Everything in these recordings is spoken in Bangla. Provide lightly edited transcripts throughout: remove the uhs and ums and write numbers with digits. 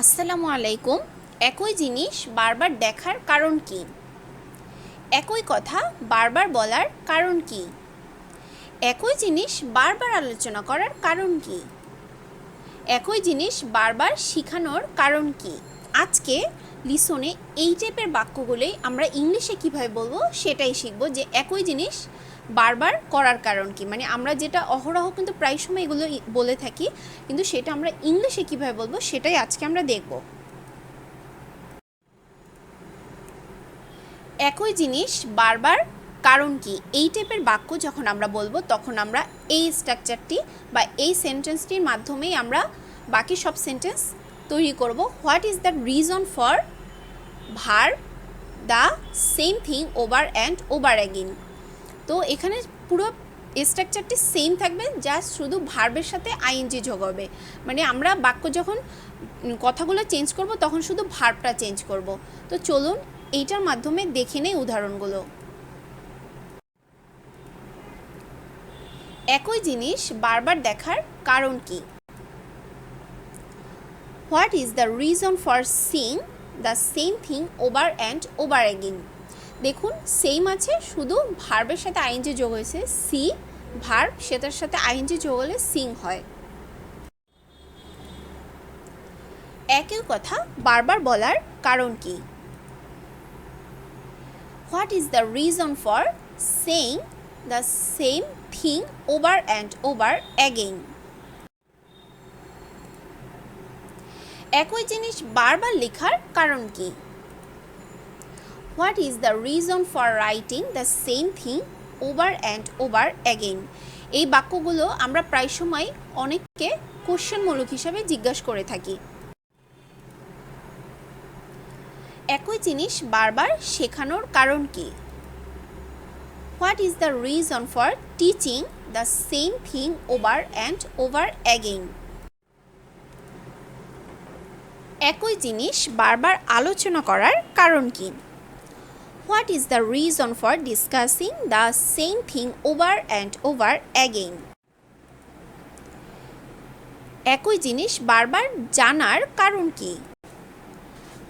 আসসালামু আলাইকুম। একই জিনিস বারবার দেখার কারণ কি? একই কথা বারবার বলার কারণ কি? একই জিনিস বারবার আলোচনা করার কারণ কি? একই জিনিস বারবার শেখানোর কারণ কি? আজকে লিসনে এই টাইপের বাক্যগুলোই আমরা ইংলিশে কিভাবে বলবো সেটাই শিখব, যে একই জিনিস বারবার করার কারণ কি। মানে আমরা যেটা অহরহ কিন্তু প্রায় সময় এগুলো বলে থাকি, কিন্তু সেটা আমরা ইংলিশে কিভাবে বলবো সেটাই আজকে আমরা দেখব। একই জিনিস বারবার কারণ কি, এই টাইপের বাক্য যখন আমরা বলবো তখন আমরা এই স্ট্রাকচারটি বা এই সেন্টেন্সটির মাধ্যমেই আমরা বাকি সব সেন্টেন্স তৈরি করব। What is the reason for verb the same thing over and over again. তো এখানে পুরো স্ট্রাকচারটি সেম থাকবে, জাস্ট শুধু ভার্বের সাথে আইএনজি যোগ হবে। মানে আমরা বাক্য যখন কথাগুলো চেঞ্জ করব তখন শুধু ভার্বটা চেঞ্জ করব। তো চলুন এইটার মাধ্যমে দেখে নেই উদাহরণগুলো। একই জিনিস বারবার দেখার কারণ কি? What is the reason for seeing the same thing over and over again. দেখুন সেম আছে, শুধু ভার্বের সাথে আইএনজি যোগ হয়েছে। সি ভার্ব, সেটার সাথে আইএনজি যোগ হলে সিং হয়। একই কথা বারবার বলার কারণ কি? What is the reason for saying the same thing over and over again. একই জিনিস বারবার লেখার কারণ কি? What is the reason for writing the same thing over and over again. এই বাক্যগুলো আমরা প্রায় সময় অনেককে কোশ্চেনমূলক হিসাবে জিজ্ঞাসা করে থাকি। একই জিনিস বারবার শেখানোর কারণ কি? What is the reason for teaching the same thing over and over again. একই জিনিস বারবার আলোচনা করার কারণ কি? What is the reason for discussing the same thing over and over again. একই জিনিস বারবার জানার কারণ কি?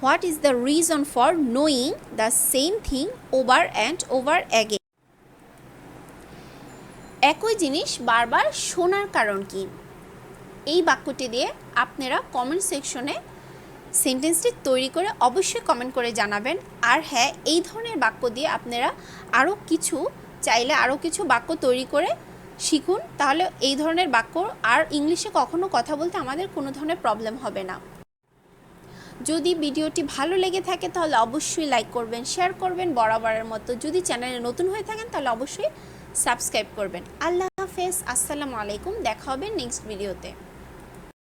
What is the reason for knowing the same thing over and over again. একই জিনিস বারবার শোনার কারণ কি? এই বাক্যটি দিয়ে আপনারা কমেন্ট সেকশনে সেন্টেন্সটি তৈরি করে অবশ্যই কমেন্ট করে জানাবেন। আর হ্যাঁ, এই ধরনের বাক্য দিয়ে আপনারা আরও কিছু চাইলে আরও কিছু বাক্য তৈরি করে শিখুন, তাহলে এই ধরনের বাক্য আর ইংলিশে কখনো কথা বলতে আমাদের কোনো ধরনের প্রবলেম হবে না। যদি ভিডিওটি ভালো লেগে থাকে তাহলে অবশ্যই লাইক করবেন, শেয়ার করবেন বরাবরের মতো। যদি চ্যানেলে নতুন হয়ে থাকেন তাহলে অবশ্যই সাবস্ক্রাইব করবেন। আল্লাহ হাফেজ, আসসালামু আলাইকুম। দেখা হবে নেক্সট ভিডিওতে।